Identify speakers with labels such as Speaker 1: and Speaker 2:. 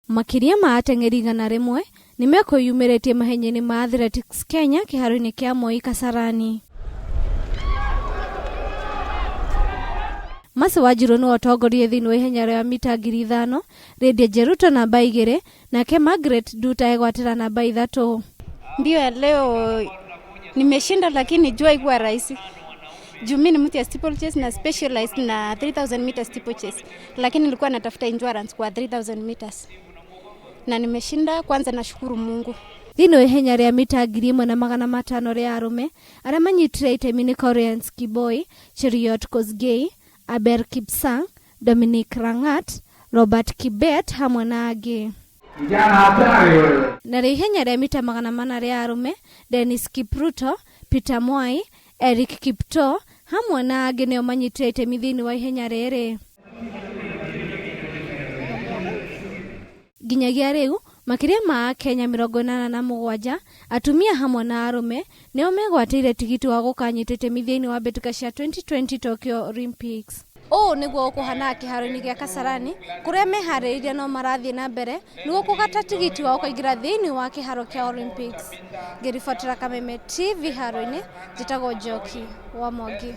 Speaker 1: Makiria ma ateng'eri 100 nimekwiyumĩrĩtie mahenya-inĩ ma Athletics Kenya kĩharo-inĩ kĩa Moi Kasarani. Mercy Wanjiru nĩ ũtongoria thĩinĩ wa ihenya rĩa mita 5,000, Lydia Jeruto namba 2 nake Margaret Nduta egwatĩra namba 3.
Speaker 2: Mbio ya leo nimeshinda, lakini jua ikuwa rahisi. Juu mimi ni mtu ya steeplechase na specialized na 3000 meters steeplechase, lakini nilikuwa natafuta endurance kwa 3000 meters. Na nimeshinda, kwanza nashukuru Mungu.
Speaker 1: Thĩinĩ wa ihenya rĩa mita 1,500 rĩa arũme, arĩa manyitire itemi nĩ Collins Kiboi, Cheruiyot Kosgei, Aber Kipsang, Dominic Rangat, Robert Kibet hamwe na angĩ. Na ihenya rĩa mita 400 rĩa arũme, Dennis Kipruto, Peter Mwai, Eric Kipto hamwe na angĩ nĩo manyitire itemi thĩinĩ wa ihenya rĩrĩ. Nginyagia rĩu makiria ma Kenya 87 atumia hamwe na arũme nĩo megwatĩire tigiti wa gũkanyita itemi thĩinĩ wa mbĩtĩka cia 2020 Tokyo Olympics. Nĩguo kũhana kĩharo-inĩ gĩa Kasarani, kũrĩa meharĩrĩirie no marathiĩ na mbere nĩguo kũgata tigiti wa kũingĩra thĩinĩ wa kĩharo kĩa Olympics. Ngĩribotera Kameme TV haro-inĩ, njĩtagwo Njoki wa Mwangi.